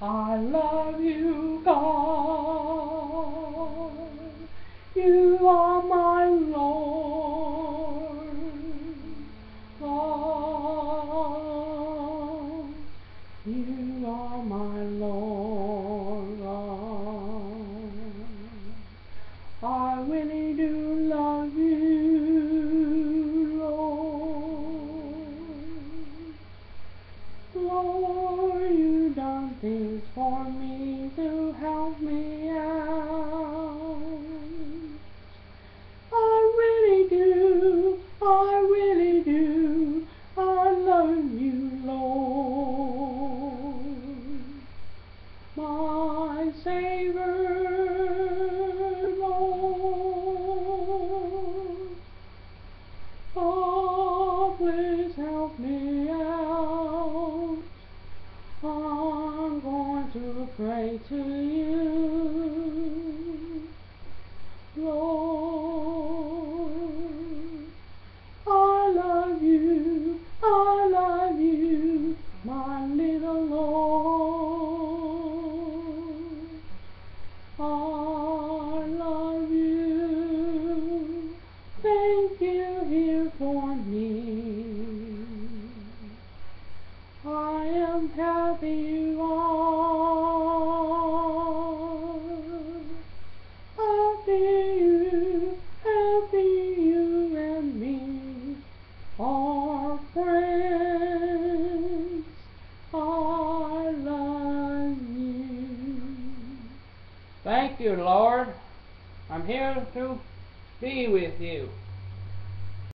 I love you, God. You are my Lord. God, you are my Lord. God, I really do love you, Lord. Lord, you done things for me to help me out. I really do, I really do, I love you, Lord. My Savior, Lord. Oh, please help me out. I'm going to pray to you, Lord. I love you, my little Lord. I love you. Thank you here for me. I am happy you are. Happy you and me are friends. I love you. Thank you, Lord. I'm here to be with you.